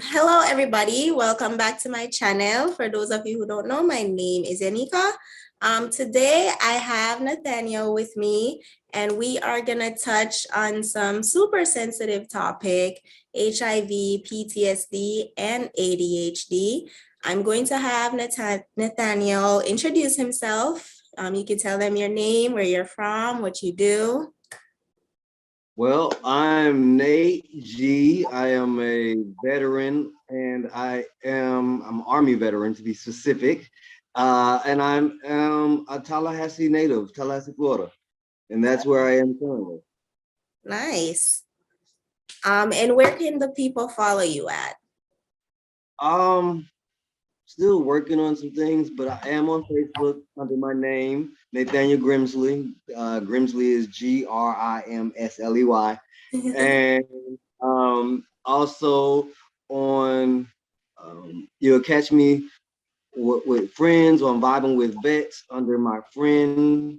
Hello, everybody. Welcome back to my channel. For those of you who don't know, my name is Yanika. Today, I have Nathaniel with me, and we are going to touch on some super sensitive topic, HIV, PTSD, and ADHD. I'm going to have Nathaniel introduce himself. You can tell them your name, where you're from, what you do. Well, I'm Nate G. I am a veteran, and I'm Army veteran to be specific. And I'm a Tallahassee native, Tallahassee, Florida, and that's where I am currently. Nice. And where can the people follow you at? Still working on some things, but I am on Facebook under my name, Nathaniel Grimsley. Grimsley is Grimsley. And also on, you'll catch me with friends on VibingWithVets under my friend.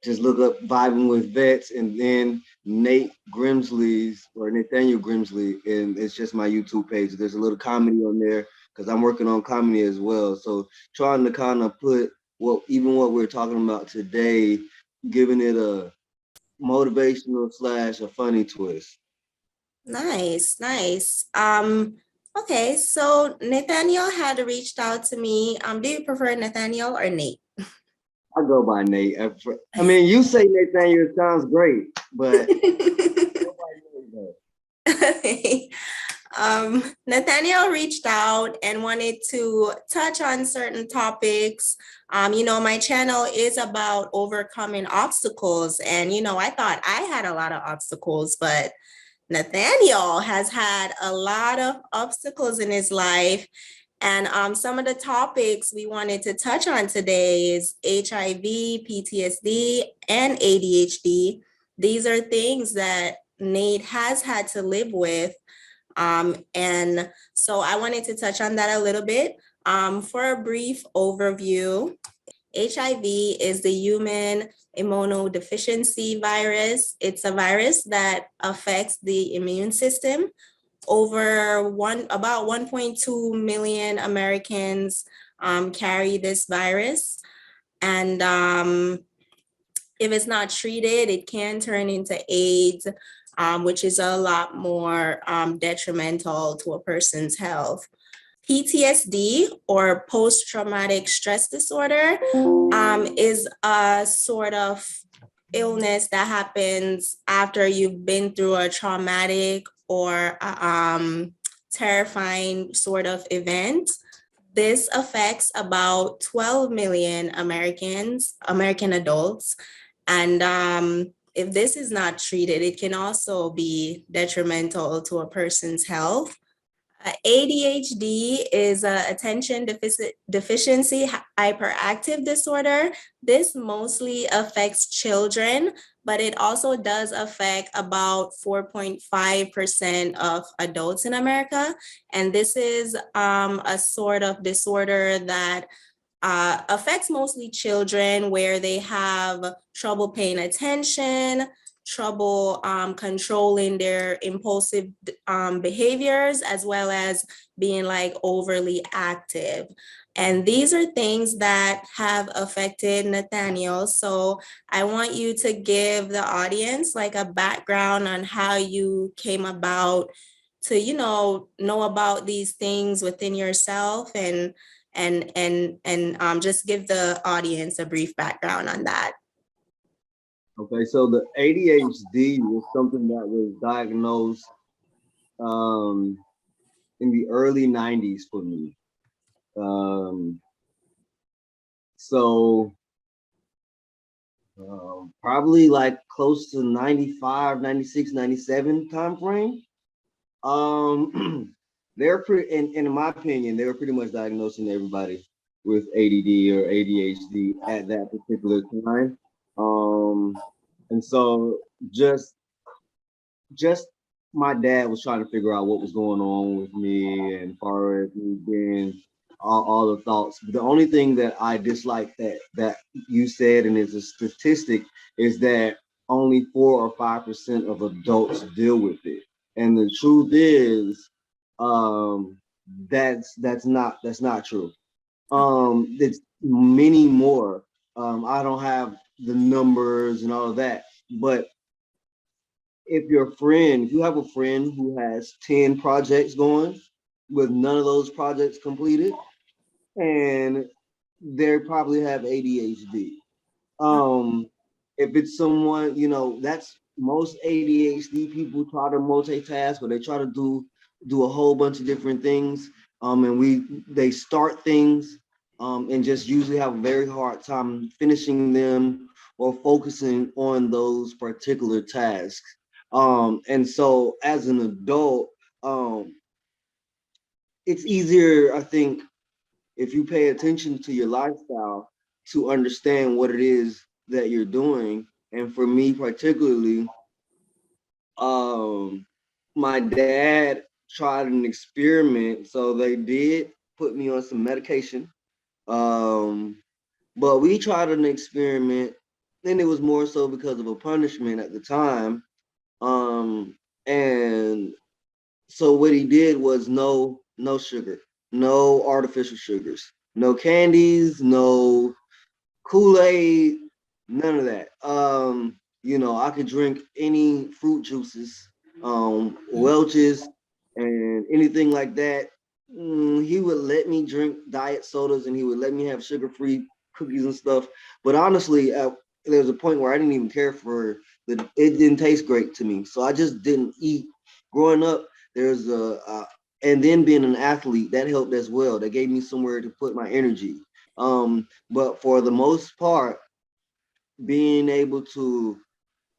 Just look up VibingWithVets, and then Nate Grimsley's or Nathaniel Grimsley, and it's just my YouTube page. There's a little comedy on there because I'm working on comedy as well. So trying to kind of put what we're talking about today, giving it a motivational / a funny twist. Nice. Okay, so Nathaniel had reached out to me. Do you prefer Nathaniel or Nate? I go by Nate. I mean, you say Nathaniel, it sounds great, but Nathaniel reached out and wanted to touch on certain topics. My channel is about overcoming obstacles, and I thought I had a lot of obstacles, but Nathaniel has had a lot of obstacles in his life. And some of the topics we wanted to touch on today is HIV, PTSD, and ADHD. These are things that Nate has had to live with. And so I wanted to touch on that a little bit. For a brief overview, HIV is the human immunodeficiency virus. It's a virus that affects the immune system. About 1.2 million Americans carry this virus. And if it's not treated, it can turn into AIDS, which is a lot more detrimental to a person's health. PTSD, or post-traumatic stress disorder, is a sort of illness that happens after you've been through a traumatic or terrifying sort of event. This affects about 12 million American adults. And if this is not treated, it can also be detrimental to a person's health. ADHD is attention deficiency hyperactive disorder. This mostly affects children, but it also does affect about 4.5% of adults in America. And this is a sort of disorder that affects mostly children, where they have trouble paying attention, trouble controlling their impulsive behaviors, as well as being like overly active. And these are things that have affected Nathaniel. So I want you to give the audience like a background on how you came about to, know about these things within yourself, and just give the audience a brief background on that. Okay, so the ADHD was something that was diagnosed in the early 90s for me. Probably like close to 95, 96, 97 time frame. They're pretty, in my opinion, they were pretty much diagnosing everybody with ADD or ADHD at that particular time. And so just my dad was trying to figure out what was going on with me, and far as me being all the thoughts. The only thing that I dislike that you said, and it's a statistic, is that only 4 or 5% of adults deal with it. And the truth is, um, that's not true. It's many more. I don't have the numbers and all of that, but if you have a friend who has 10 projects going with none of those projects completed, and they probably have ADHD. Um, if it's someone, that's most ADHD people try to multitask, or they try to do a whole bunch of different things. And they start things, and just usually have a very hard time finishing them or focusing on those particular tasks. And so as an adult, um, it's easier, I think, if you pay attention to your lifestyle to understand what it is that you're doing. And for me particularly, um, my dad tried an experiment. So they did put me on some medication. Um, but we tried an experiment, and it was more so because of a punishment at the time. And so what he did was no sugar, no artificial sugars, no candies, no Kool-Aid, none of that. I could drink any fruit juices, Welch's, and anything like that. He would let me drink diet sodas, and he would let me have sugar-free cookies and stuff. But honestly, there was a point where I didn't even care for the. It didn't taste great to me, so I just didn't eat. Growing up, there's and then being an athlete, that helped as well. That gave me somewhere to put my energy. But for the most part, being able to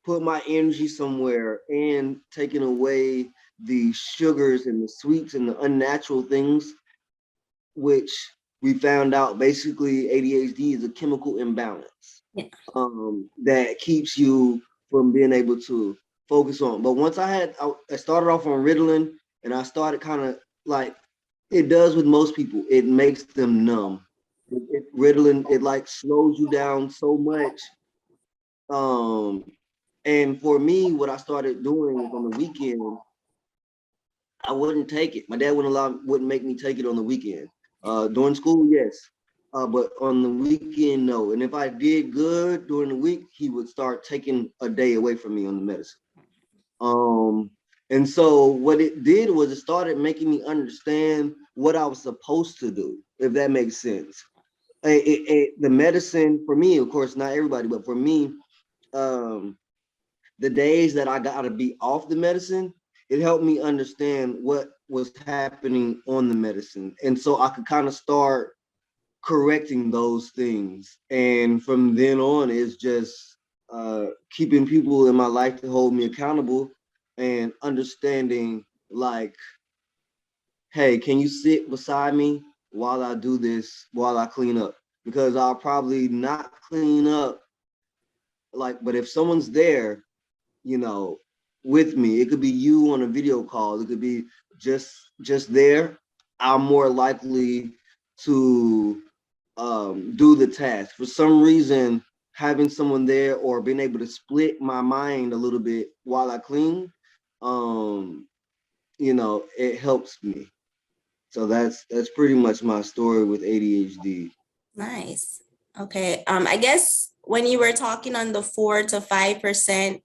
put my energy somewhere and taking away the sugars and the sweets and the unnatural things, which we found out basically ADHD is a chemical imbalance, Yeah. that keeps you from being able to focus on. But once I started off on Ritalin, and I started kind of like it does with most people, it makes them numb. Ritalin, it like slows you down so much. Um, and for me, what I started doing is on the weekend, I wouldn't take it. My dad wouldn't make me take it on the weekend. During school, yes. But on the weekend, no. And if I did good during the week, he would start taking a day away from me on the medicine. Um, and so what it did was it started making me understand what I was supposed to do, if that makes sense. The medicine for me, of course, not everybody, but for me, um, the days that I got to be off the medicine, it helped me understand what was happening on the medicine. And so I could kind of start correcting those things. And from then on, it's just keeping people in my life to hold me accountable and understanding, like, hey, can you sit beside me while I do this, while I clean up? Because I'll probably not clean up, like, but if someone's there, you know, with me. It could be you on a video call. It could be just there. I'm more likely to do the task. For some reason, having someone there or being able to split my mind a little bit while I clean, um, it helps me. So that's pretty much my story with ADHD. Nice. Okay. I guess when you were talking on the 4 to 5%,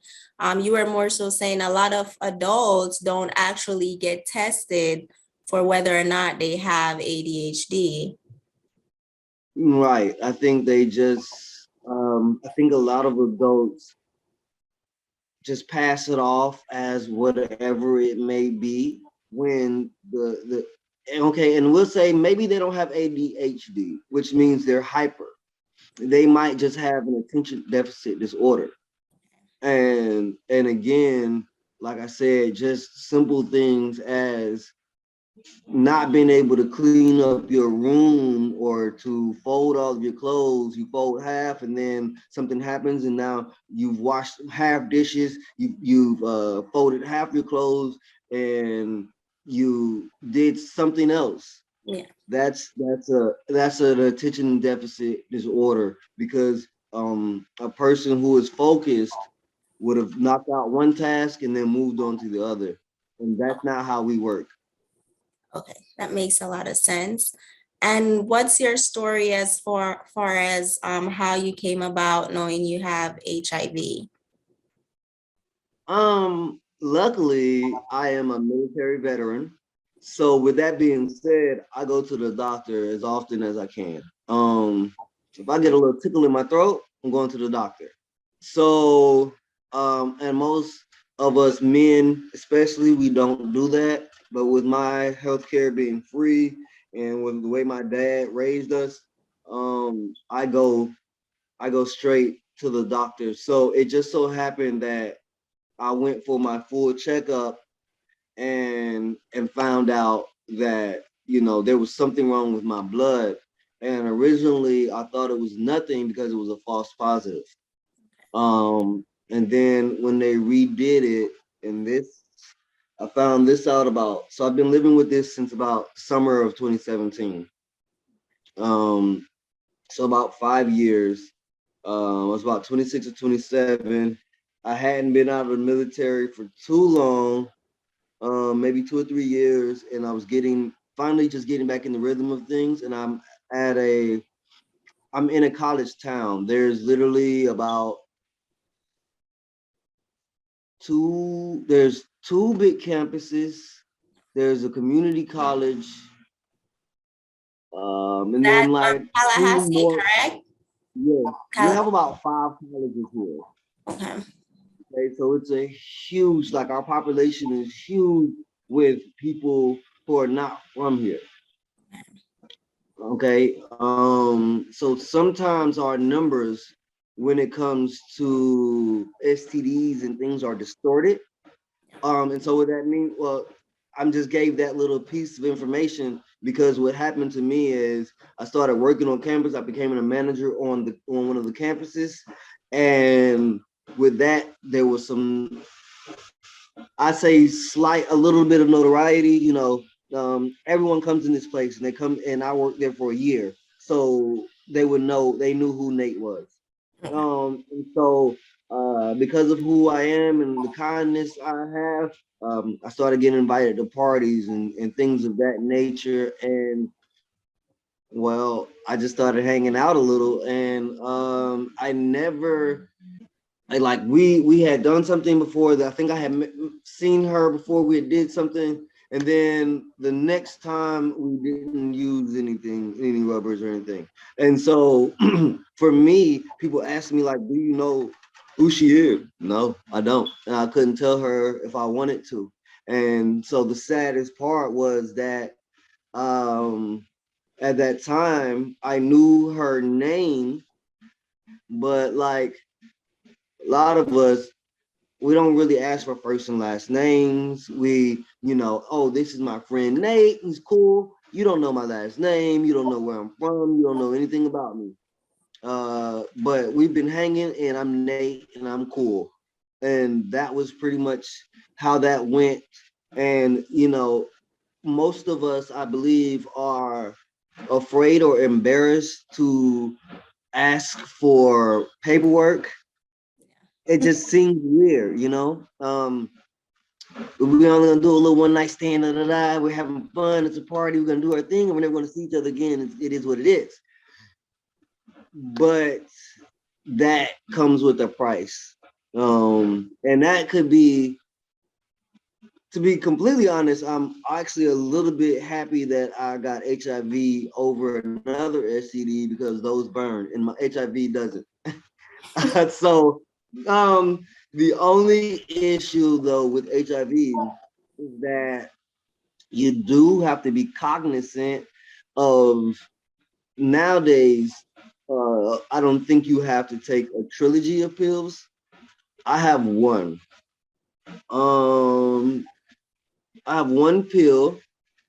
you were more so saying a lot of adults don't actually get tested for whether or not they have ADHD. Right. I think they just I think a lot of adults just pass it off as whatever it may be when okay, and we'll say maybe they don't have ADHD, which means they're hyper. They might just have an attention deficit disorder. And again, like I said, just simple things as not being able to clean up your room or to fold all of your clothes. You fold half and then something happens, and now you've washed half dishes, you've folded half your clothes, and you did something else. Yeah. That's an attention deficit disorder, because a person who is focused would have knocked out one task and then moved on to the other. and that's not how we work. Okay, that makes a lot of sense. And what's your story as far as how you came about knowing you have HIV? Luckily, I am a military veteran. So with that being said, I go to the doctor as often as I can. If I get a little tickle in my throat, I'm going to the doctor. So, and most of us men, especially, we don't do that. But with my healthcare being free and with the way my dad raised us, I go straight to the doctor. So it just so happened that I went for my full checkup and found out that there was something wrong with my blood. And originally I thought it was nothing because it was a false positive. And then when they redid it, and this I found this out about. So I've been living with this since about summer of 2017. Um, so about 5 years. I was about 26 or 27. I hadn't been out of the military for too long, maybe 2 or 3 years, and I was finally just getting back in the rhythm of things. And at a, I'm in a college town. There's literally about there's two big campuses. There's a community college, and then That like two Tallahassee, more. correct? Yeah, we have about 5 colleges here. Okay. Okay, so it's a huge, like our population is huge with people who are not from here. Okay, so sometimes our numbers when it comes to STDs and things are distorted. And so what that means, well, I'm just gave that little piece of information because what happened to me is I started working on campus. I became a manager on one of the campuses, and with that there was some, I say, a little bit of notoriety. Everyone comes in this place and they come, and I worked there for a year, so they knew who Nate was. And so because of who I am and the kindness I have, I started getting invited to parties and things of that nature. And well, I just started hanging out a little, and I never like we had done something before that I think I had seen her before we did something, and then the next time we didn't use any rubbers or anything. And so for me, people ask me like, do you know who she is? No, I don't, and I couldn't tell her if I wanted to. And so the saddest part was that um at that time I knew her name, but like a lot of us, we don't really ask for first and last names. Oh, this is my friend Nate. He's cool. You don't know my last name. You don't know where I'm from. You don't know anything about me. But we've been hanging, and I'm Nate, and I'm cool. And that was pretty much how that went. And, most of us, I believe, are afraid or embarrassed to ask for paperwork. It just seems weird. We're only gonna do a little one night stand, da, da, da. We're having fun. It's a party. We're gonna do our thing, and we're never gonna see each other again. It is what it is. But that comes with a price, and that could be. To be completely honest, I'm actually a little bit happy that I got HIV over another STD because those burn and my HIV doesn't. So, the only issue though with HIV is that you do have to be cognizant of nowadays. I don't think you have to take a trilogy of pills. I have one. Um, I have one pill.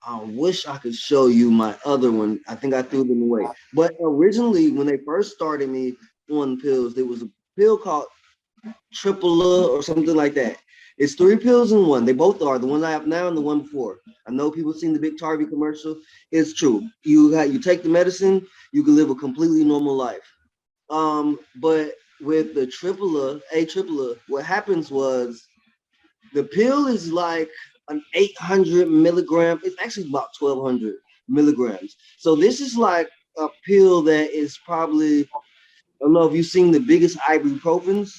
I wish I could show you my other one. I think I threw them away. But originally, when they first started me on pills, there was a pill called Triple or something like that. It's 3 pills in one. They both are the one I have now and the one before. I know people seen the big Target commercial. It's true. You take the medicine, you can live a completely normal life. But with the triple, what happens was the pill is like an 800 milligram. It's actually about 1200 milligrams. So this is like a pill that is probably, I don't know if you've seen the biggest ibuprofens.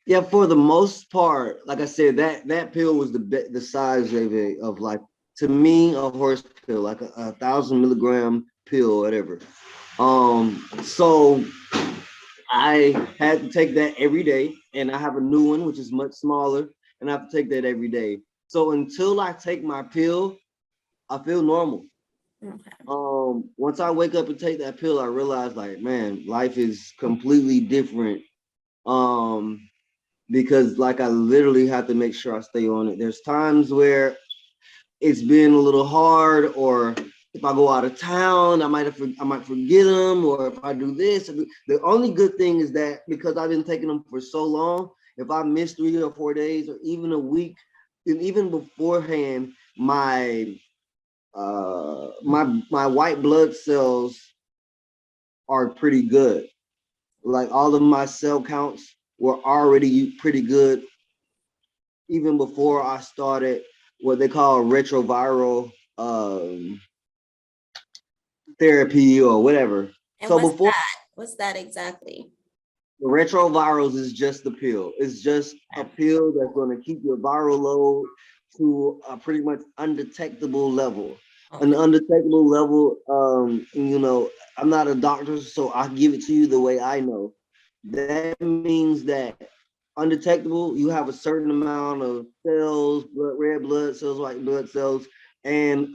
Yeah, for the most part, like I said, that pill was the size of like, to me, a horse pill, like a 1000 milligram pill, whatever. So I had to take that every day, and I have a new one which is much smaller, and I have to take that every day. So until I take my pill, I feel normal. Okay. Once I wake up and take that pill, I realize, like, man, life is completely different. Um, because like I literally have to make sure I stay on it. There's times where it's been a little hard, or if I go out of town, I might forget them, or if I do this. The only good thing is that because I've been taking them for so long, if I miss 3 or 4 days or even a week, and even beforehand, my white blood cells are pretty good. Like all of my cell counts were already pretty good even before I started what they call retroviral therapy or whatever. And So what's before, that? What's that exactly? the retrovirals is just the pill. It's just a pill that's going to keep your viral load to a pretty much undetectable level. An Okay. undetectable level, I'm not a doctor, so I give it to you the way I know. That means that undetectable, you have a certain amount of cells, red blood cells, white blood cells, and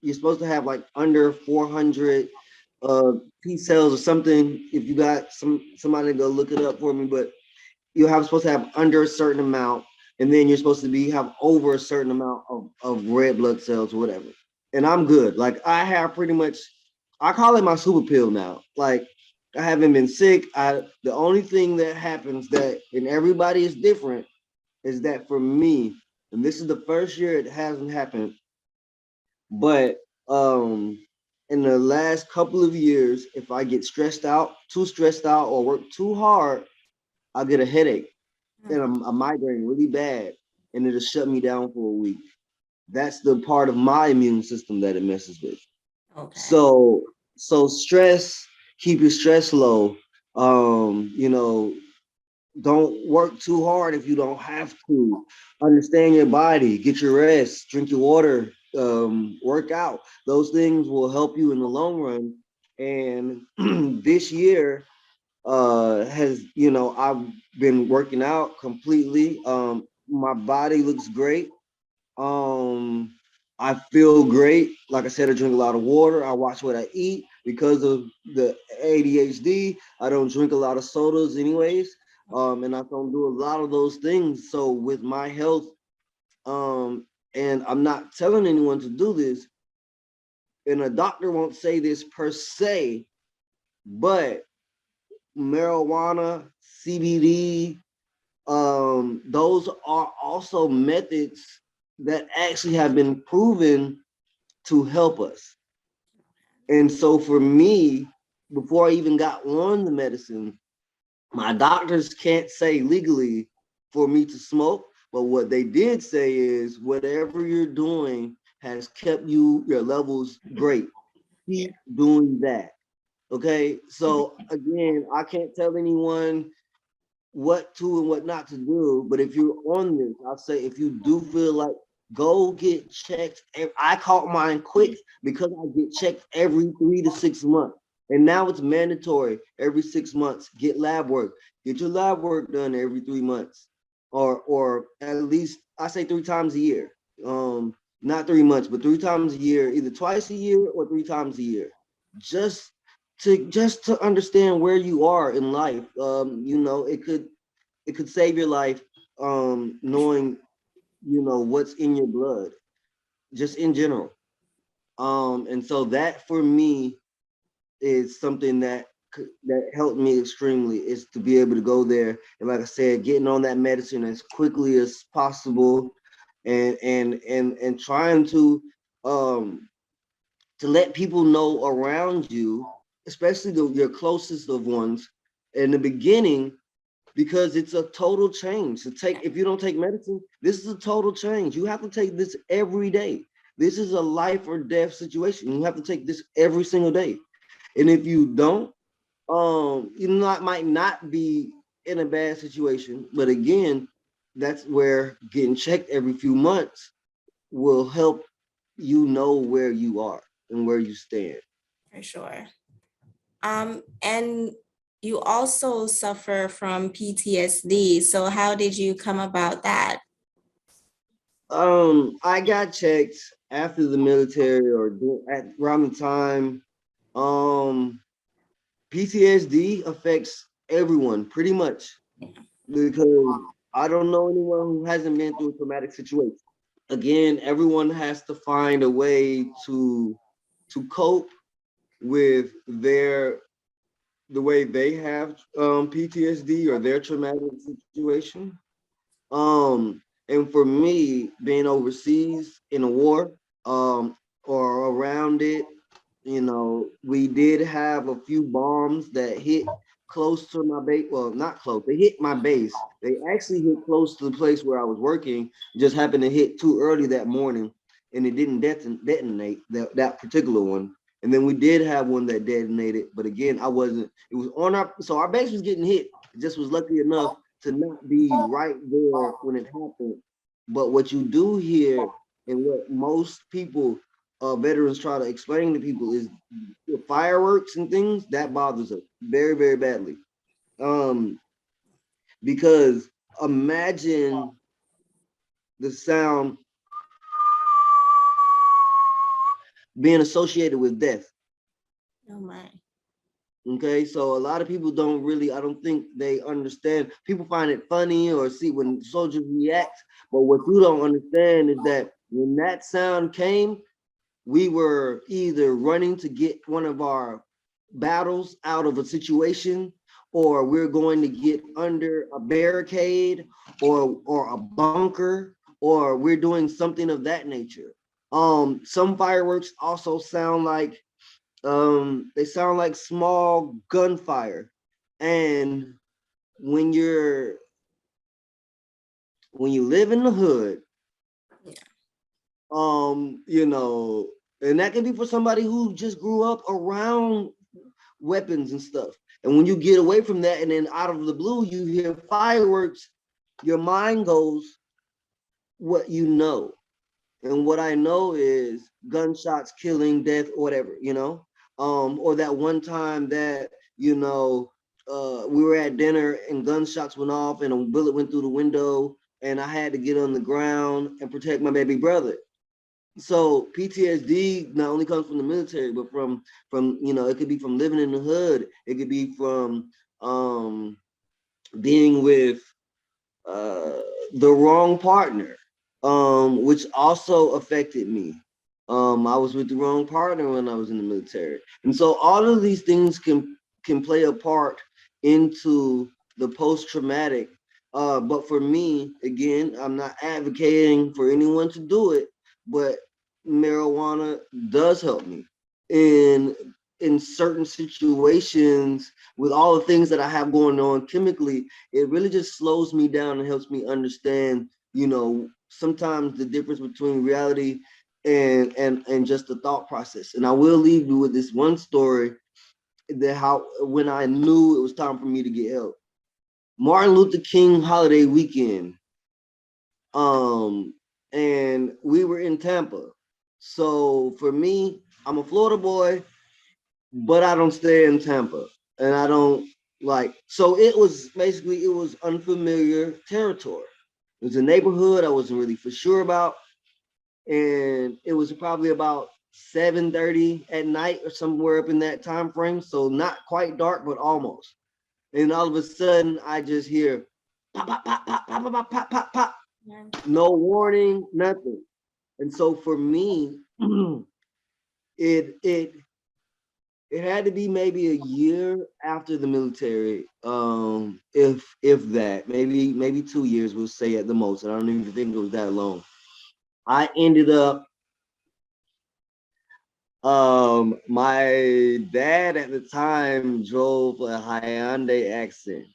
you're supposed to have like under 400 uh, T cells or something. If you got somebody to go look it up for me, but you're supposed to have under a certain amount, and then you're supposed to have over a certain amount of red blood cells or whatever. And I'm good. Like I have pretty much, I call it my super pill now. Like I haven't been sick. The only thing that happens that, and everybody is different, is that for me, and this is the first year it hasn't happened, but in the last couple of years, if I get too stressed out, or work too hard, I'll get a headache and a migraine really bad, and it'll shut me down for a week. That's the part of my immune system that it messes with. Okay. So stress, keep your stress low. You know, don't work too hard if you don't have to. Understand your body, get your rest, drink your water, work out. Those things will help you in the long run. And this year has, I've been working out completely. My body looks great. Um, I feel great. Like I said, I drink a lot of water. I watch what I eat because of the ADHD. I don't drink a lot of sodas, anyways. And I don't do a lot of those things. So with my health, and I'm not telling anyone to do this, and a doctor won't say this per se, but marijuana, CBD, those are also methods that actually have been proven to help us. And so for me, before I even got on the medicine, my doctors can't say legally for me to smoke, but what they did say is whatever you're doing has kept your levels great. Yeah. Keep doing that. Okay. So again, I can't tell anyone what to and what not to do. But if you're on this, I'll say if you do feel like, go get checked. I caught mine quick because I get checked every 3 to 6 months. And now it's mandatory every 6 months. Get lab work. Get your lab work done every 3 months. Or at least I say 3 times a year. Not 3 months, but 3 times a year, either twice a year or 3 times a year. Just to understand where you are in life. It could save your life, knowing what's in your blood, just in general. And so that for me is something that helped me extremely, is to be able to go there and, like I said, getting on that medicine as quickly as possible, and trying um to let people know around you, especially your closest of ones in the beginning, because it's a total change to take. If you don't take medicine, this is a total change. You have to take this every day. This is a life or death situation. You have to take this every single day. And if you don't, might not be in a bad situation. But again, that's where getting checked every few months will help you know where you are and where you stand. For sure. And you also suffer from PTSD. So how did you come about that? I got checked after the military or at around the time. Um, PTSD affects everyone pretty much because I don't know anyone who hasn't been through a traumatic situation. Again, everyone has to find a way to cope with the way they have PTSD or their traumatic situation. And for me, being overseas in a war, or around it, we did have a few bombs that hit close to my base. Well, not close. They hit my base. They actually hit close to the place where I was working. Just happened to hit too early that morning, and it didn't detonate that particular one. And then we did have one that detonated, but again, I wasn't. It was on our base was getting hit. It just was lucky enough to not be right there when it happened. But what you do here, and what most people, veterans, try to explain to people is the fireworks and things that bothers us very, very badly. Um, because imagine the sound being associated with death. Oh my. Okay, so a lot of people don't really, I don't think they understand. People find it funny or see when soldiers react, but what you don't understand is that when that sound came, we were either running to get one of our battles out of a situation, or we're going to get under a barricade or a bunker, or we're doing something of that nature. Some fireworks also sound like they sound like small gunfire. And when you're when you live in the hood, Yeah. you know, and that can be for somebody who just grew up around weapons and stuff. And when you get away from that and then out of the blue you hear fireworks, your mind goes what you know. And what I know is gunshots, killing, death, whatever. Or that one time that, we were at dinner and gunshots went off and a bullet went through the window and I had to get on the ground and protect my baby brother. So PTSD not only comes from the military, but from it could be from living in the hood. It could be from being with uh, the wrong partner, which also affected me. I was with the wrong partner when I was in the military, and so all of these things can play a part into the post traumatic. But for me, again, I'm not advocating for anyone to do it, but marijuana does help me in in certain situations with all the things that I have going on chemically. It really just slows me down and helps me understand, sometimes the difference between reality and just the thought process. And I will leave you with this one story that how when I knew it was time for me to get help. Martin Luther King holiday weekend. Um, and we were in Tampa. So for me, I'm a Florida boy, but I don't stay in Tampa. And I don't so it was unfamiliar territory. It was a neighborhood I wasn't really for sure about. And it was probably about 7:30 at night or somewhere up in that time frame. So not quite dark, but almost. And all of a sudden I just hear pop, pop, pop, pop, pop, pop, pop, pop, pop, pop. Yeah. No warning, nothing. And so for me, it it it had to be maybe a year after the military, if that, maybe 2 years, we'll say at the most. I don't even think it was that long. I ended up, my dad at the time drove a Hyundai Accent.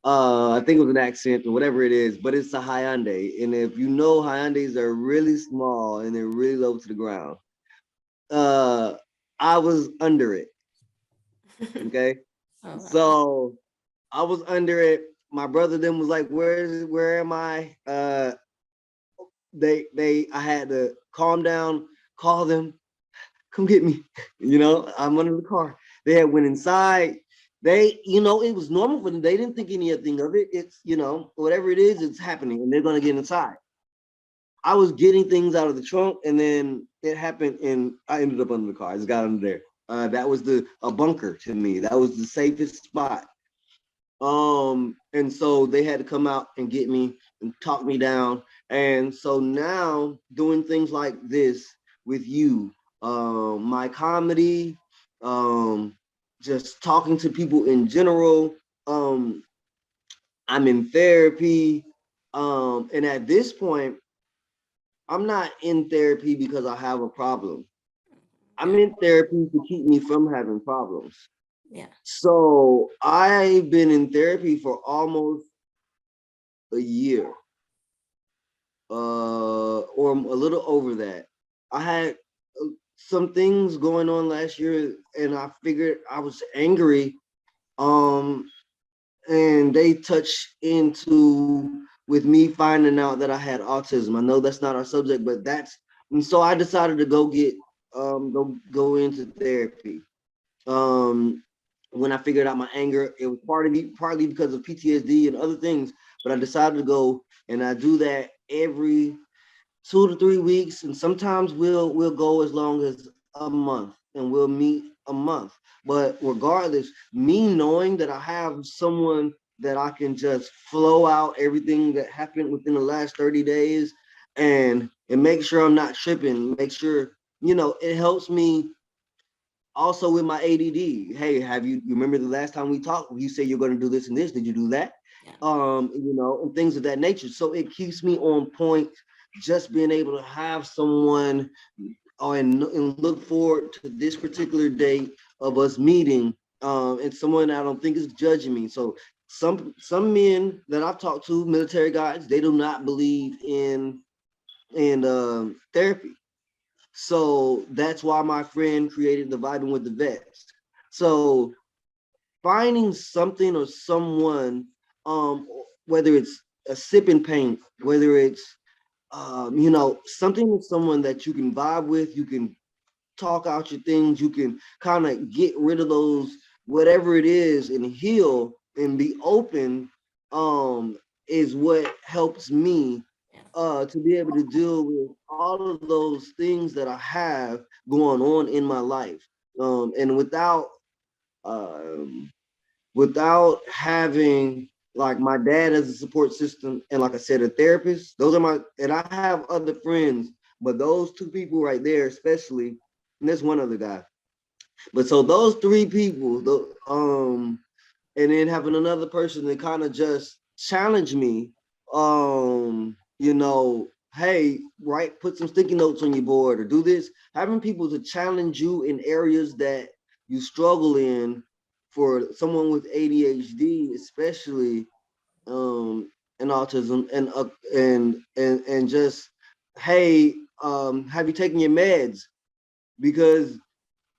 I think it was an accent or whatever it is, but it's a Hyundai. And if you know, Hyundais are really small and they're really low to the ground. Uh, I was under it. Okay. Oh, wow. So I was under it. My brother then was like, where am I? I had to calm down, call them, come get me. I'm under the car. They had went inside. It was normal for them. They didn't think anything of it. It's, whatever it is, it's happening and they're going to get inside. I was getting things out of the trunk and then it happened and I ended up under the car. I just got under there. That was a bunker to me. That was the safest spot. And so they had to come out and get me and talk me down. And so now doing things like this with you, my comedy, um, just talking to people in general. I'm in therapy. And at this point, I'm not in therapy because I have a problem. I'm Yeah. in therapy to keep me from having problems. Yeah. So I've been in therapy for almost a year, or a little over that. I had some things going on last year, and I figured I was angry. Um, and they touched into with me finding out that I had autism. I know that's not our subject, but and so I decided to go into therapy. Um, when I figured out my anger, it was partly because of PTSD and other things, but I decided to go and I do that every 2 to 3 weeks, and sometimes we'll go as long as a month, and we'll meet a month. But regardless, me knowing that I have someone that I can just flow out everything that happened within the last 30 days and make sure I'm not tripping, make sure, it helps me also with my ADD. Hey, you remember the last time we talked? You said you're going to do this and this. Did you do that? Yeah. And things of that nature. So it keeps me on point. Just being able to have someone and look forward to this particular date of us meeting, and someone I don't think is judging me. So some men that I've talked to, military guys, they do not believe in therapy. So that's why my friend created the Vibing with the Vets. So finding something or someone, whether it's a sipping paint, whether it's something with someone that you can vibe with, you can talk out your things, you can kind of get rid of those whatever it is and heal and be open, is what helps me to be able to deal with all of those things that I have going on in my life. And um, without having like my dad as a support system and like I said, a therapist, and I have other friends, but those two people right there, especially, and there's one other guy. But so those three people, and then having another person that kind of just challenge me, hey, right, put some sticky notes on your board or do this. Having people to challenge you in areas that you struggle in, for someone with ADHD, especially, and autism, and just, hey, have you taken your meds? Because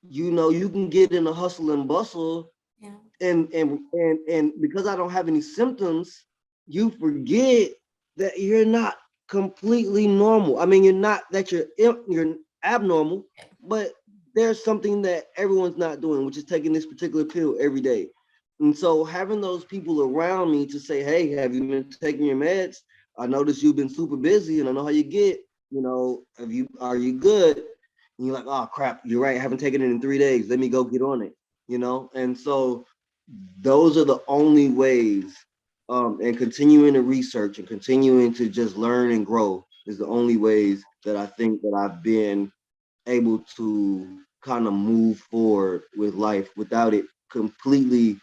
you can get in a hustle and bustle, Yeah. and because I don't have any symptoms, you forget that you're not completely normal. I mean, you're not that you're abnormal, but there's something that everyone's not doing, which is taking this particular pill every day. And so having those people around me to say, hey, have you been taking your meds? I noticed you've been super busy and I know how you get, are you good? And you're like, oh crap, you're right, I haven't taken it in 3 days. Let me go get on it. And so those are the only ways, and continuing to research and continuing to just learn and grow is the only ways that I think that I've been able to kind of move forward with life without it completely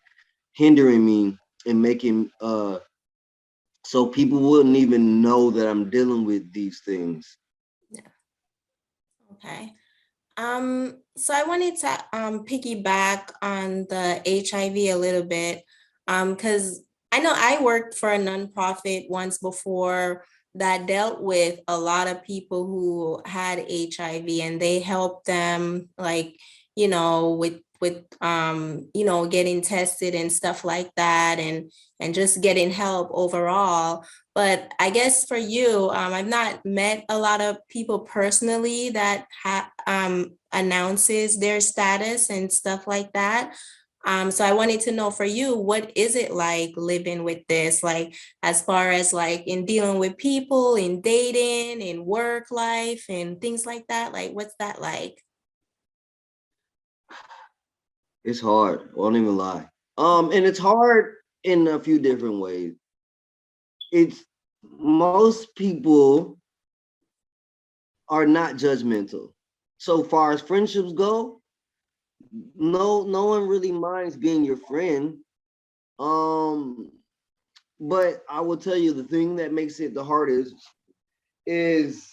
hindering me and making so people wouldn't even know that I'm dealing with these things. Yeah. Okay. So I wanted to piggyback on the HIV a little bit, because I know I worked for a nonprofit once before that dealt with a lot of people who had HIV, and they helped them, like, with getting tested and stuff like that, and just getting help overall. But I guess for you, I've not met a lot of people personally that announces their status and stuff like that. So I wanted to know for you, what is it like living with this? Like, as far as like in dealing with people, in dating, in work life, and things like that? Like, what's that like? It's hard. I won't even lie. And it's hard in a few different ways. It's most people are not judgmental. So far as friendships go, no one really minds being your friend. Um, but I will tell you the thing that makes it the hardest is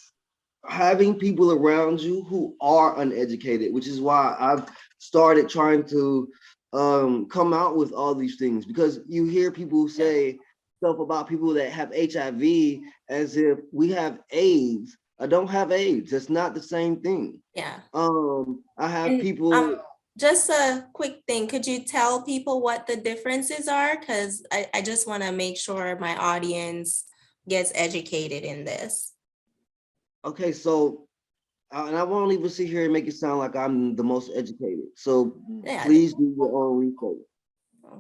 having people around you who are uneducated, which is why I've started trying to come out with all these things, because you hear people say stuff about people that have HIV as if we have AIDS. I don't have AIDS. That's not the same thing. Yeah. I have And people. just a quick thing, could you tell people what the differences are? Because I just want to make sure my audience gets educated in this. Okay, so and I won't even sit here and make it sound like I'm the most educated. So Yeah. please do your own research.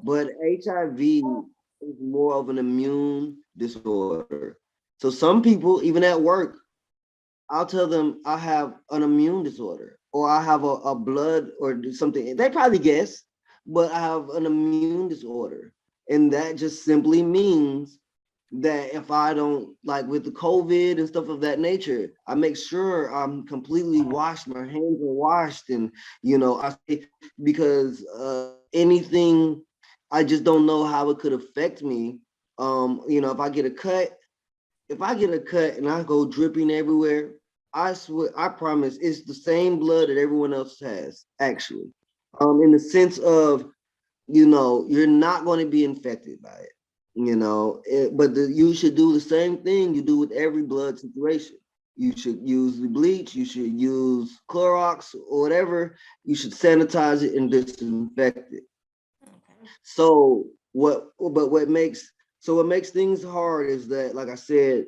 But HIV is more of an immune disorder. So some people, even at work, I'll tell them I have an immune disorder, or I have a blood or something. They probably guess, but I have an immune disorder. And that just simply means that if I don't, like with the COVID and stuff of that nature, I make sure I'm completely washed, my hands are washed, and I say, because anything, I just don't know how it could affect me. If I get a cut and I go dripping everywhere, I swear, I promise, it's the same blood that everyone else has, actually. In the sense of, you're not going to be infected by it. But you should do the same thing you do with every blood situation. You should use the bleach, you should use Clorox or whatever. You should sanitize it and disinfect it. So what makes things hard is that, like I said,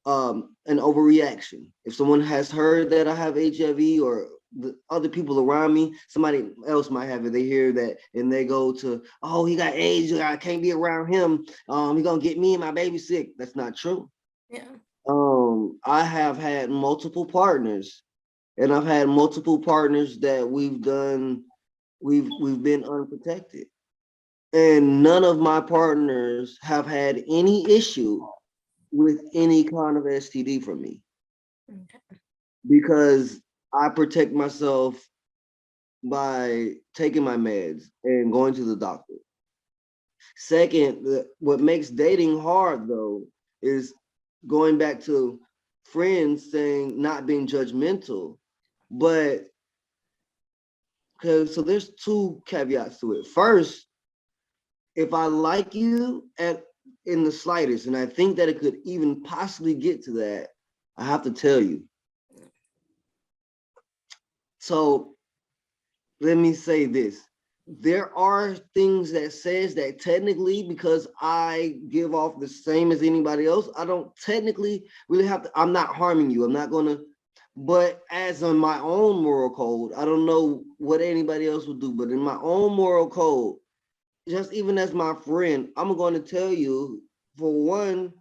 an overreaction. If someone has heard that I have HIV, or the other people around me, somebody else might have it, they hear that and they go to, oh, he got AIDS, I can't be around him. He's gonna get me and my baby sick. That's not true. Yeah. I have had multiple partners, and I've had multiple partners that we've been unprotected. And none of my partners have had any issue with any kind of STD from me, Okay. because I protect myself by taking my meds and going to the doctor. Second, what makes dating hard though is going back to friends saying not being judgmental, but so there's two caveats to it. First, if I like you in the slightest, and I think that it could even possibly get to that, I have to tell you. So let me say this. There are things that says that technically, because I give off the same as anybody else, I don't technically really have to, I'm not harming you. I'm not gonna, but as on my own moral code, I don't know what anybody else would do, but in my own moral code, just even as my friend, I'm going to tell you, for one,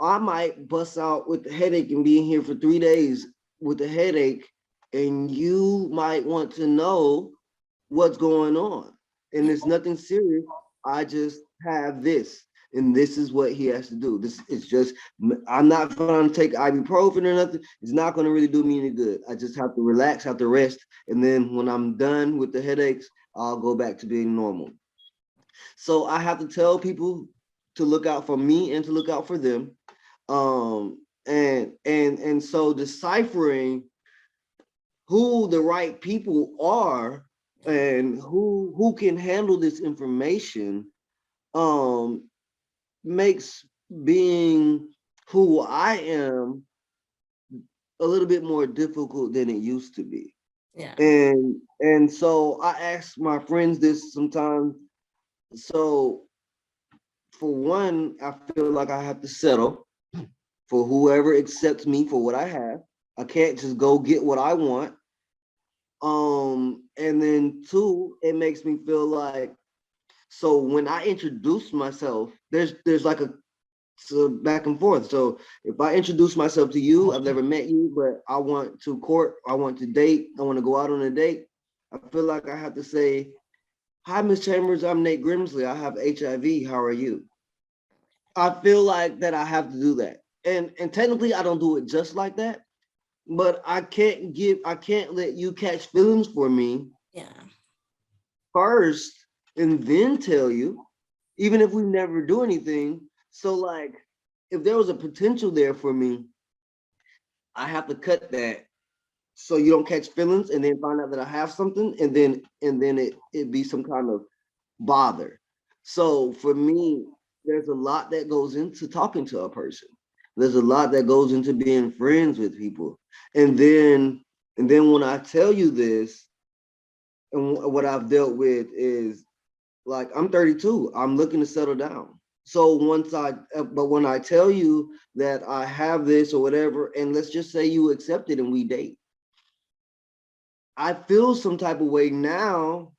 I might bust out with the headache and be in here for 3 days with the headache, and you might want to know what's going on. And it's nothing serious. I just have this, and this is what he has to do. This is just, I'm not going to take ibuprofen or nothing. It's not going to really do me any good. I just have to relax, have to rest. And then when I'm done with the headaches, I'll go back to being normal. So I have to tell people to look out for me and to look out for them. And so deciphering who the right people are and who can handle this information, makes being who I am a little bit more difficult than it used to be. Yeah. And so I ask my friends this sometimes. So for one, I feel like I have to settle for whoever accepts me for what I have. I can't just go get what I want. And then two, it makes me feel like, so when I introduce myself, there's like a so back and forth. So if I introduce myself to you, I've never met you, but I want to court, I want to date, I want to go out on a date. I feel like I have to say, "Hi, Miss Chambers. I'm Nate Grimsley. I have HIV. How are you?" I feel like that I have to do that, and technically I don't do it just like that, but I can't let you catch feelings for me Yeah. first and then tell you, even if we never do anything. So like, if there was a potential there for me, I have to cut that so you don't catch feelings and then find out that I have something and then it be some kind of bother. So for me, there's a lot that goes into talking to a person. There's a lot that goes into being friends with people. And then when I tell you this, and what I've dealt with is like I'm 32. I'm looking to settle down. So but when I tell you that I have this or whatever, and let's just say you accept it and we date, I feel some type of way now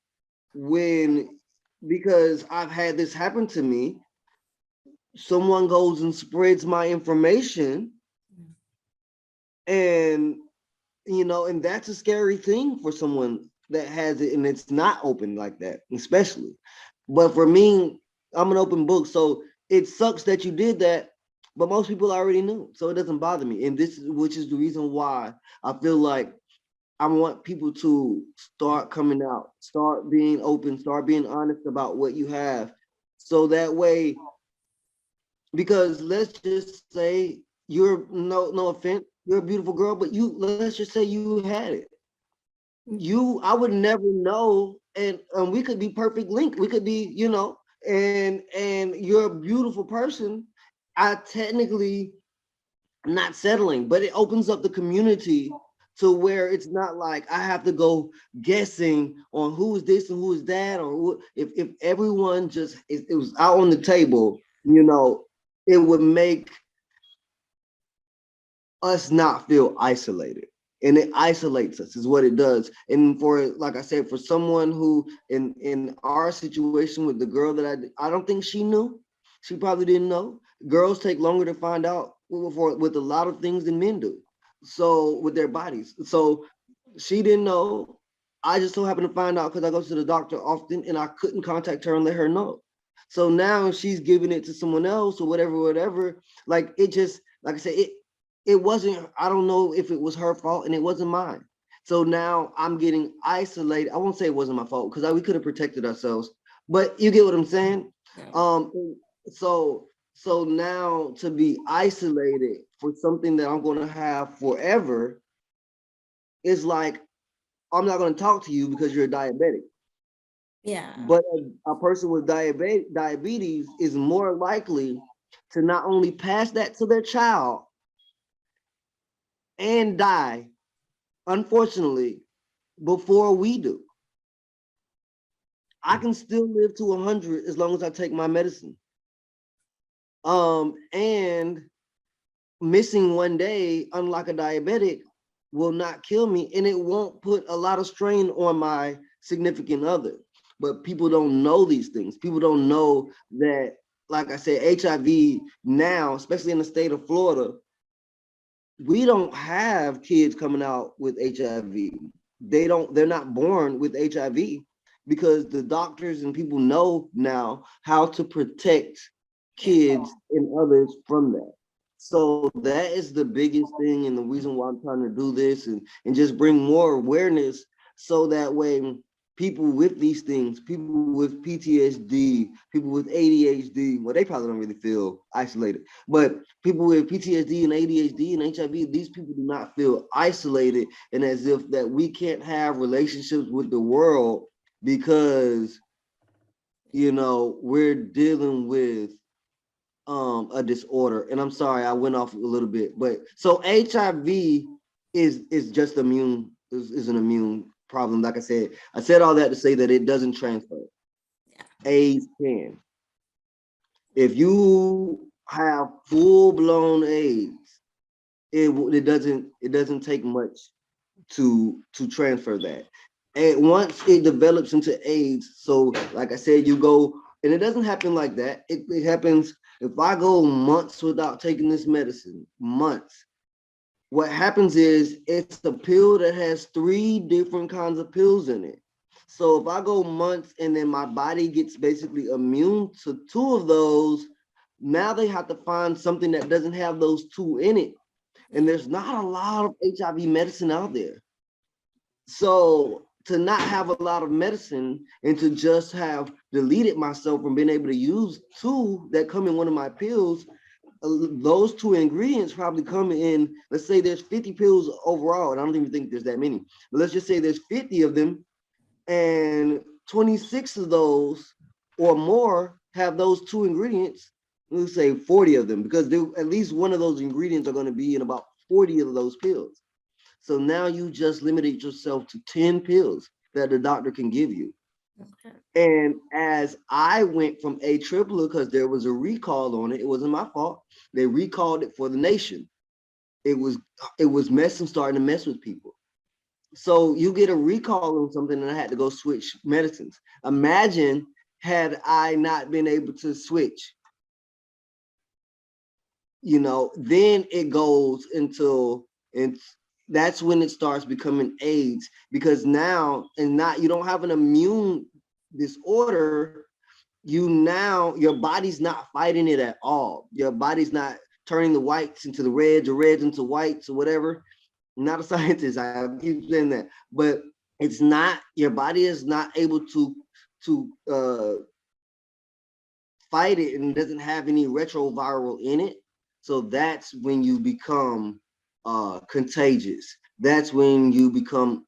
when because I've had this happen to me. Someone goes and spreads my information, and and that's a scary thing for someone that has it and it's not open like that, especially. But for me, I'm an open book, so it sucks that you did that, but most people already knew, so it doesn't bother me. And which is the reason why I feel like I want people to start coming out, start being open, start being honest about what you have, so that way, because let's just say you're no offense, you're a beautiful girl, but let's just say you had it. I would never know, and we could be perfect link. We could be, and you're a beautiful person. I technically not settling, but it opens up the community to where it's not like I have to go guessing on who is this and who is that, or if everyone just it was out on the table, it would make us not feel isolated. And it isolates us is what it does. And for, like I said, for someone who in our situation with the girl that I don't think she knew, she probably didn't know. Girls take longer to find out with a lot of things than men do. So with their bodies. So she didn't know. I just so happened to find out because I go to the doctor often and I couldn't contact her and let her know. So now she's giving it to someone else or whatever. Like it just, like I said, it wasn't, I don't know if it was her fault and it wasn't mine. So now I'm getting isolated. I won't say it wasn't my fault because we could have protected ourselves, but you get what I'm saying? Yeah. So now to be isolated for something that I'm going to have forever is like, I'm not going to talk to you because you're a diabetic. Yeah. But a person with diabetes is more likely to not only pass that to their child and die, unfortunately, before we do. I can still live to 100 as long as I take my medicine. And missing one day, unlike a diabetic, will not kill me, and it won't put a lot of strain on my significant other. But people don't know these things. People don't know that, like I said, HIV now, especially in the state of Florida, we don't have kids coming out with HIV. They're not born with HIV because the doctors and people know now how to protect kids and others from that. So that is the biggest thing and the reason why I'm trying to do this and just bring more awareness so that way people with these things, people with PTSD, people with ADHD, well, they probably don't really feel isolated, but people with PTSD and ADHD and HIV, these people do not feel isolated and as if that we can't have relationships with the world because we're dealing with a disorder. And I'm sorry, I went off a little bit, but so HIV is just is an immune problem. Like I said all that to say that it doesn't transfer. AIDS can. If you have full blown AIDS, it doesn't take much to transfer that. And once it develops into AIDS, so like I said, you go, and it doesn't happen like that. It happens if I go months without taking this medicine, months. What happens is it's a pill that has 3 different kinds of pills in it. So if I go months and then my body gets basically immune to 2 of those, now they have to find something that doesn't have those 2 in it. And there's not a lot of HIV medicine out there. So to not have a lot of medicine and to just have deleted myself from being able to use 2 that come in one of my pills, those 2 ingredients probably come in, let's say there's 50 pills overall, and I don't even think there's that many, but let's just say there's 50 of them, and 26 of those or more have those 2 ingredients. Let's say 40 of them, because at least one of those ingredients are going to be in about 40 of those pills. So now you just limited yourself to 10 pills that the doctor can give you. Okay. And as I went from AAA, because there was a recall on it, it wasn't my fault. They recalled it for the nation. It was starting to mess with people. So you get a recall on something, and I had to go switch medicines. Imagine had I not been able to switch, then it goes until, and that's when it starts becoming AIDS, because now, you don't have an immune disorder, your body's not fighting it at all. Your body's not turning the whites into the reds or reds into whites or whatever. I'm not a scientist, I keep saying that, but it's not, your body is not able to fight it, and doesn't have any retroviral in it. So that's when you become contagious. That's when you become,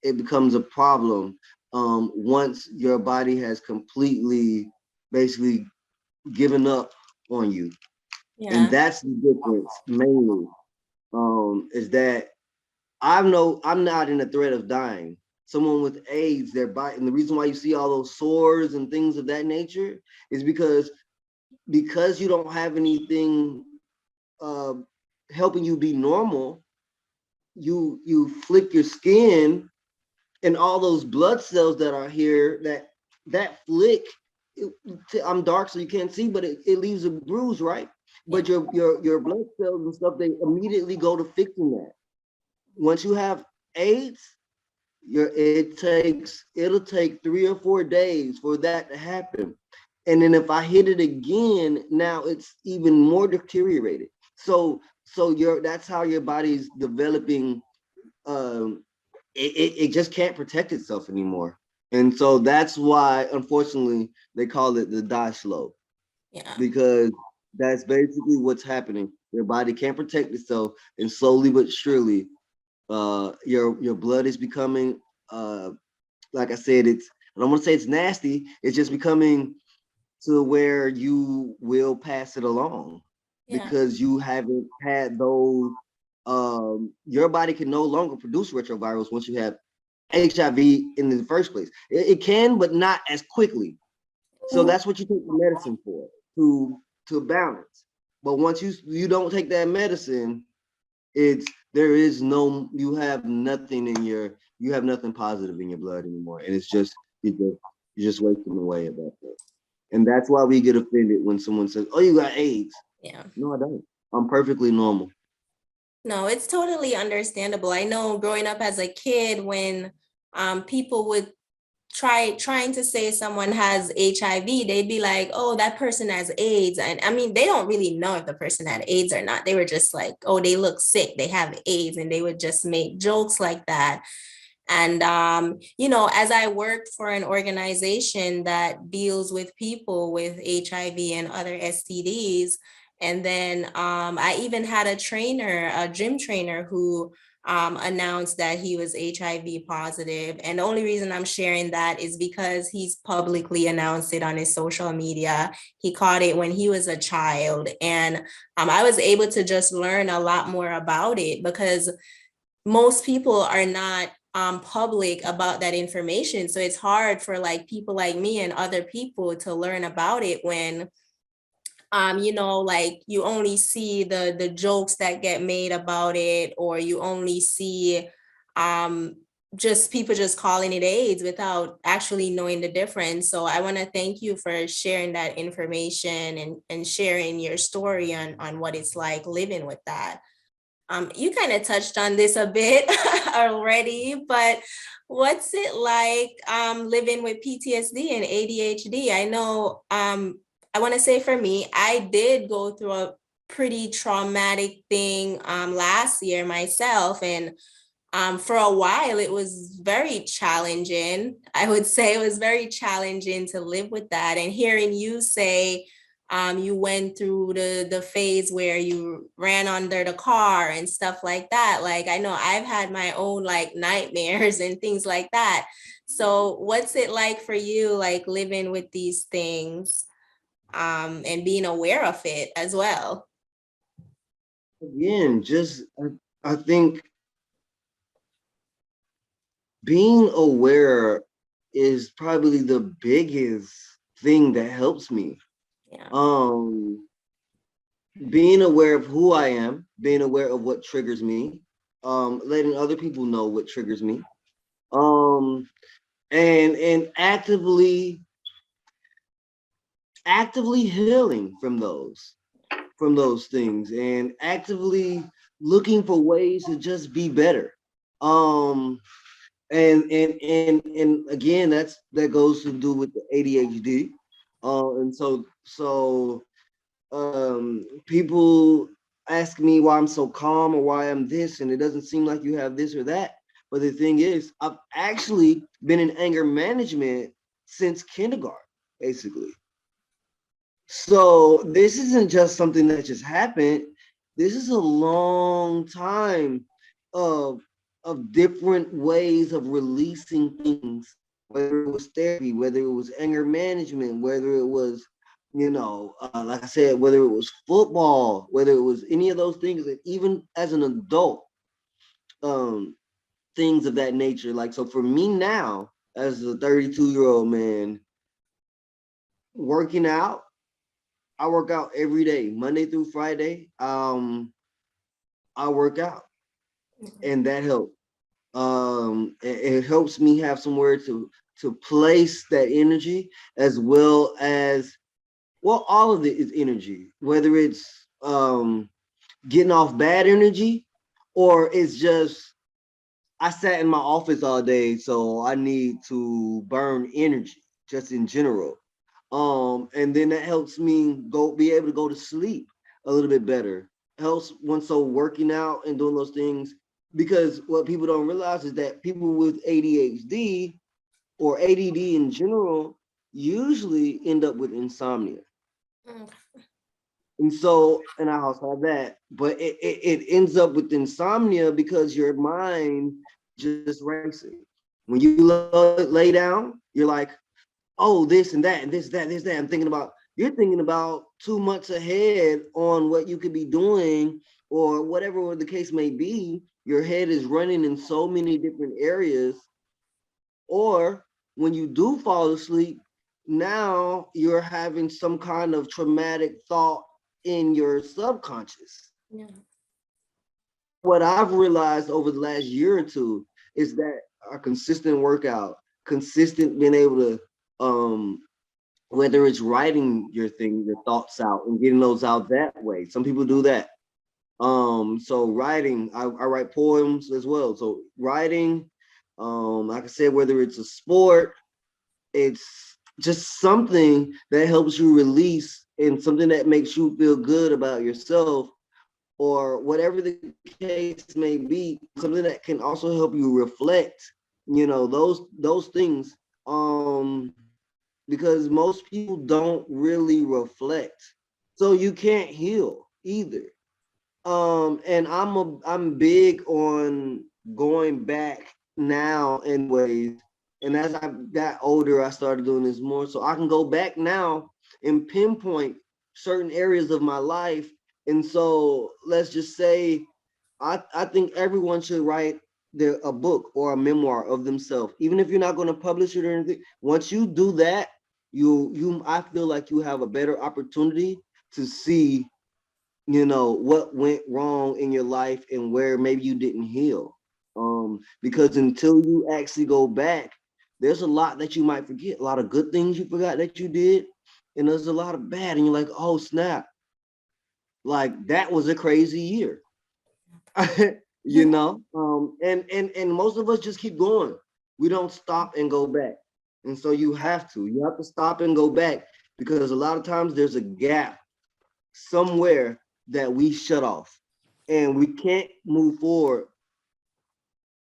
it becomes a problem once your body has completely, basically given up on you. Yeah. And that's the difference mainly, is that I'm not in the threat of dying. Someone with AIDS, their body, and the reason why you see all those sores and things of that nature is because you don't have anything helping you be normal. You flick your skin, and all those blood cells that are here, that flick, I'm dark so you can't see, but it leaves a bruise, right? But your blood cells and stuff, they immediately go to fixing that. Once you have AIDS, it'll take 3 or 4 days for that to happen. And then if I hit it again, now it's even more deteriorated. So that's how your body's developing. It just can't protect itself anymore. And so that's why, unfortunately, they call it the die slow. Yeah. Because that's basically what's happening. Your body can't protect itself, and slowly but surely, your blood is becoming, like I said, I don't want to say it's nasty. It's just becoming to where you will pass it along. Yeah. Because you haven't had those. Your body can no longer produce retrovirals once you have HIV in the first place. It can, but not as quickly. So that's what you take the medicine for, to balance. But once you don't take that medicine, you have nothing you have nothing positive in your blood anymore, and it's just you're just wasting away at that point. And that's why we get offended when someone says, "Oh, you got AIDS." Yeah. No, I don't. I'm perfectly normal. No, it's totally understandable. I know growing up as a kid, when people would trying to say someone has HIV, they'd be like, oh, that person has AIDS. And I mean, they don't really know if the person had AIDS or not. They were just like, oh, they look sick, they have AIDS. And they would just make jokes like that. And, as I worked for an organization that deals with people with HIV and other STDs, and then I even had a gym trainer who announced that he was HIV positive. And the only reason I'm sharing that is because he's publicly announced it on his social media. He caught it when he was a child. And I was able to just learn a lot more about it because most people are not public about that information. So it's hard for like people like me and other people to learn about it when like you only see the jokes that get made about it, or you only see just people just calling it AIDS without actually knowing the difference. So I want to thank you for sharing that information and sharing your story on what it's like living with that. You kind of touched on this a bit already, but what's it like living with PTSD and ADHD? I know I want to say for me, I did go through a pretty traumatic thing last year myself, and for a while it was very challenging. I would say it was very challenging to live with that. And hearing you say you went through the phase where you ran under the car and stuff like that. Like, I know I've had my own like nightmares and things like that. So what's it like for you, like living with these things and being aware of it as well? Again, I think being aware is probably the biggest thing that helps me. Yeah. Being aware of who I am, being aware of what triggers me, letting other people know what triggers me, um, and actively healing from those things, and actively looking for ways to just be better. Um, and again, that goes to do with the ADHD. And people ask me why I'm so calm or why I'm this, and it doesn't seem like you have this or that. But the thing is, I've actually been in anger management since kindergarten, basically. So this isn't just something that just happened. This is a long time of different ways of releasing things, whether it was therapy, whether it was anger management, whether it was, like I said, whether it was football, whether it was any of those things, and even as an adult, um, things of that nature. Like, so for me now, as a 32-year-old man, working out, I work out every day, Monday through Friday. I work out, and that helps. It helps me have somewhere to place that energy, as well as, well, all of it is energy, whether it's getting off bad energy, or it's just I sat in my office all day, so I need to burn energy just in general. And then that helps me be able to go to sleep a little bit better. Helps when so working out and doing those things, because what people don't realize is that people with ADHD or ADD in general usually end up with insomnia. Mm. And so, and I also have that, but it ends up with insomnia because your mind just racing. When you lay down, you're like, oh, this and that, and this, that. You're thinking about 2 months ahead on what you could be doing, or whatever the case may be. Your head is running in so many different areas. Or when you do fall asleep, now you're having some kind of traumatic thought in your subconscious. Yeah. What I've realized over the last year or two is that a consistent workout, consistent being able to, whether it's writing your thoughts out and getting those out that way. Some people do that. So writing, I write poems as well. So writing, like I said, whether it's a sport, it's just something that helps you release, and something that makes you feel good about yourself, or whatever the case may be, something that can also help you reflect, those things. Because most people don't really reflect. So you can't heal either. And I'm big on going back now anyways. And as I got older, I started doing this more. So I can go back now and pinpoint certain areas of my life. And so let's just say I think everyone should write a book or a memoir of themselves. Even if you're not going to publish it or anything, once you do that, you I feel like you have a better opportunity to see, what went wrong in your life and where maybe you didn't heal. Because until you actually go back, there's a lot that you might forget, a lot of good things you forgot that you did, and there's a lot of bad, and you're like, oh snap, like that was a crazy year. And most of us just keep going. We don't stop and go back. And so you have to stop and go back, because a lot of times there's a gap somewhere that we shut off, and we can't move forward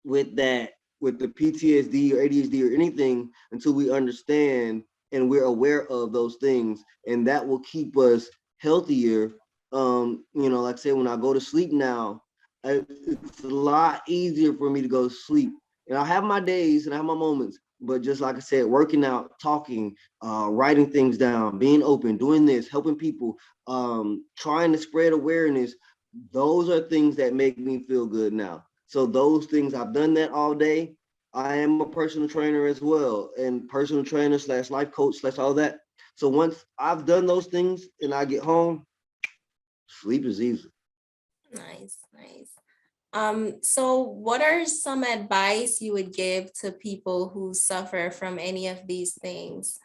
with that, with the PTSD or ADHD or anything, until we understand and we're aware of those things, and that will keep us healthier. Like I said, when I go to sleep now, it's a lot easier for me to go to sleep. And I have my days and I have my moments, but just like I said, working out, talking, writing things down, being open, doing this, helping people, trying to spread awareness, those are things that make me feel good now. So those things, I've done that all day. I am a personal trainer as well, and personal trainer slash life coach slash all that. So once I've done those things and I get home, sleep is easy. Nice, nice. So what are some advice you would give to people who suffer from any of these things?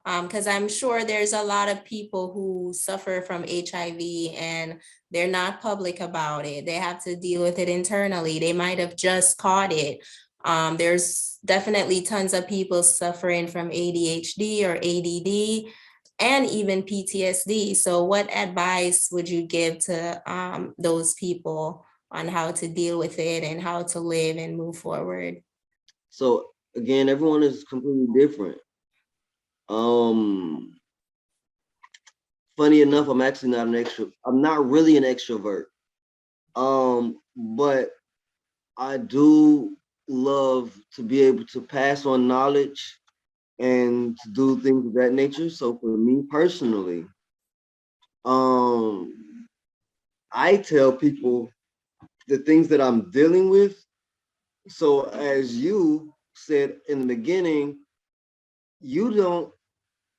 Because I'm sure there's a lot of people who suffer from HIV and they're not public about it. They have to deal with it internally. They might have just caught it. There's definitely tons of people suffering from ADHD or ADD and even PTSD. So what advice would you give to those people on how to deal with it and how to live and move forward? So again, everyone is completely different. Um, Funny enough, I'm not really an extrovert. But I do love to be able to pass on knowledge and to do things of that nature. So for me personally, um, I tell people the things that I'm dealing with. So as you said in the beginning, you don't,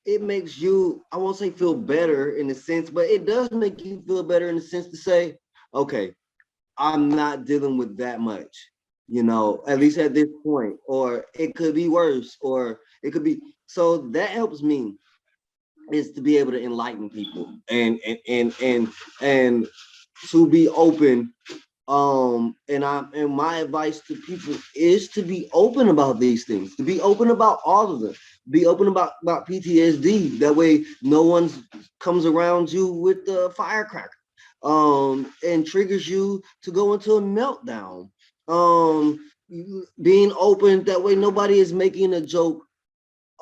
it makes you, I won't say feel better in the sense, but it does make you feel better in the sense to say, okay, I'm not dealing with that much, at least at this point, or it could be worse, or it could be. So that helps me, is to be able to enlighten people, and to be open. And my advice to people is to be open about these things, to be open about all of them, be open about PTSD. That way no one comes around you with the firecracker, and triggers you to go into a meltdown. Um, Being open, that way nobody is making a joke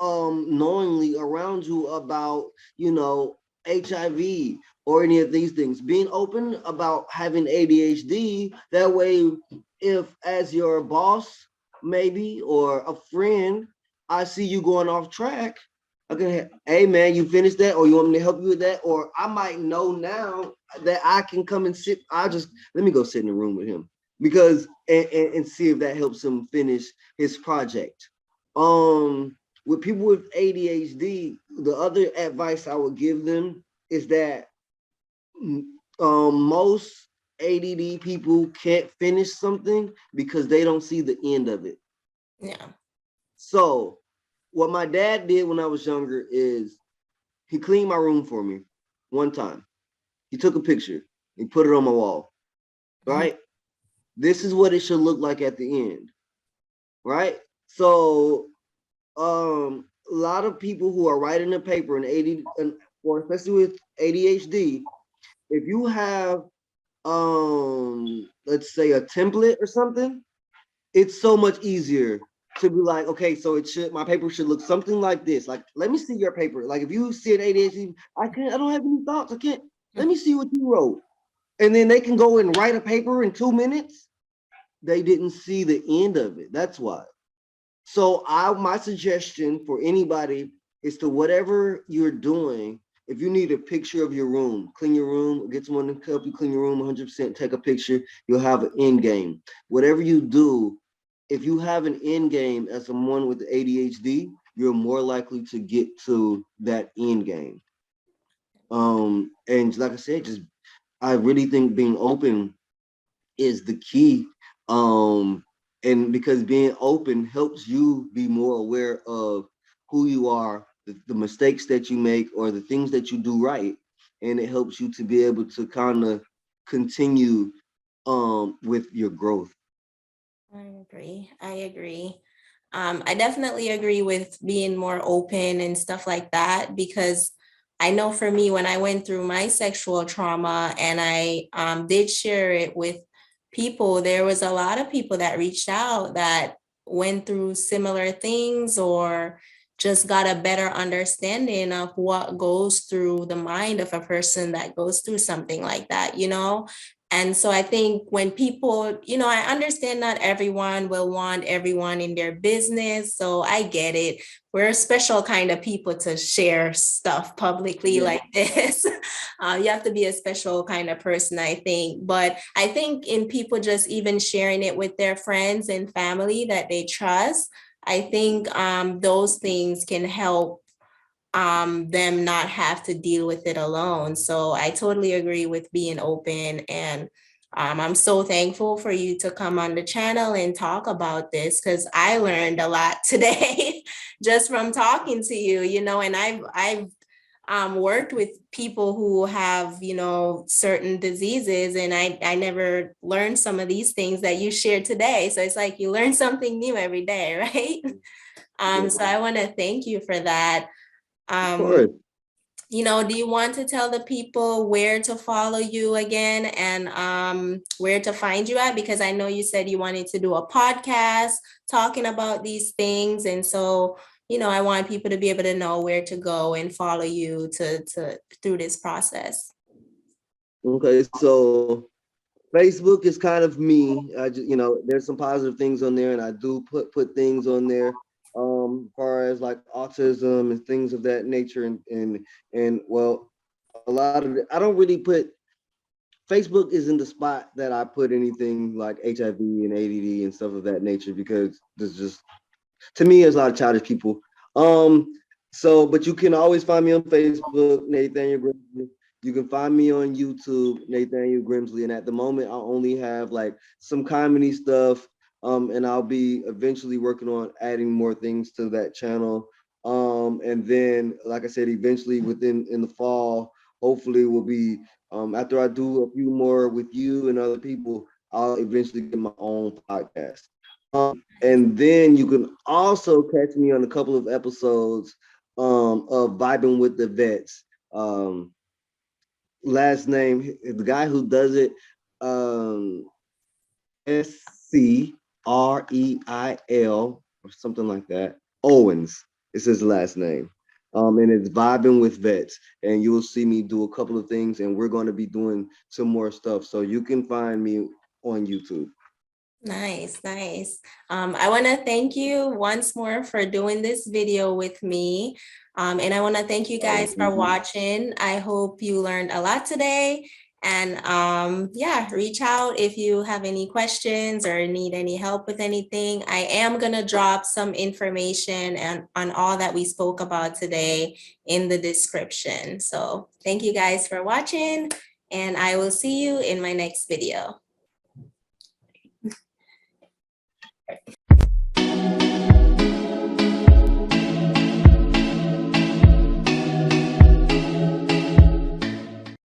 knowingly around you about, HIV or any of these things. Being open about having ADHD, that way, if as your boss maybe or a friend, I see you going off track, okay, hey man, you finished that, or you want me to help you with that, or I might know now that I can come and sit. I just let me go sit in the room with him, because and see if that helps him finish his project. With people with ADHD, the other advice I would give them is that most ADD people can't finish something because they don't see the end of it. Yeah. So, what my dad did when I was younger is he cleaned my room for me one time. He took a picture, he put it on my wall, Mhm. right? This is what it should look like at the end, right? So, a lot of people who are writing a paper in or especially with ADHD, if you have let's say a template or something, it's so much easier to be like, okay, so my paper should look something like this. Like, let me see your paper. Like if you see an ADHD, I don't have any thoughts. I can't, let me see what you wrote. and then they can go and write a paper in 2 minutes. They didn't see the end of it. That's why. So my suggestion for anybody is to whatever you're doing, if you need a picture of your room, clean your room, get someone to help you clean your room 100%, take a picture, you'll have an end game. Whatever you do, if you have an end game as someone with ADHD, you're more likely to get to that end game. And like I said, I really think being open is the key. And because being open helps you be more aware of who you are, the mistakes that you make, or the things that you do right. And it helps you to be able to kind of continue with your growth. I agree. I definitely agree with being more open and stuff like that, because I know for me, when I went through my sexual trauma and I did share it with people, there was a lot of people that reached out that went through similar things or just got a better understanding of what goes through the mind of a person that goes through something like that, you know? And so I think when people, you know, I understand not everyone will want everyone in their business. So I get it. We're a special kind of people to share stuff publicly like this. You have to be a special kind of person, I think. But I think in people just even sharing it with their friends and family that they trust, I think those things can help them not have to deal with it alone. So I totally agree with being open, and I'm so thankful for you to come on the channel and talk about this, because I learned a lot today just from talking to you, you know. And I've worked with people who have, you know, certain diseases, and I never learned some of these things that you shared today. So it's like you learn something new every day, right? So I want to thank you for that. Of course. You know, do you want to tell the people where to follow you again, and where to find you at? Because I know you said you wanted to do a podcast talking about these things. And so, you know, I want people to be able to know where to go and follow you to through this process. Okay, so Facebook is kind of me. There's some positive things on there, and I do put things on there, as far as like autism and things of that nature, and well, a lot of I don't really put. Facebook isn't the spot that I put anything like HIV and ADD and stuff of that nature, because there's just, to me, there's a lot of childish people. Um, but you can always find me on Facebook, Nathaniel Grimsley. You can find me on YouTube, Nathaniel Grimsley. And at the moment, I only have like some comedy stuff. And I'll be eventually working on adding more things to that channel. And then, like I said, eventually within in the fall, hopefully will be, after I do a few more with you and other people, I'll eventually get my own podcast. And then you can also catch me on a couple of episodes of Vibing with the Vets. Last name, the guy who does it, SCREIL or something like that. Owens is his last name. And it's Vibing with Vets. And you will see me do a couple of things, and we're going to be doing some more stuff. So you can find me on YouTube. Nice, nice. I want to thank you once more for doing this video with me. And I want to thank you guys for watching. I hope you learned a lot today. And yeah, reach out if you have any questions or need any help with anything. I am going to drop some information on all that we spoke about today in the description. So thank you guys for watching, and I will see you in my next video.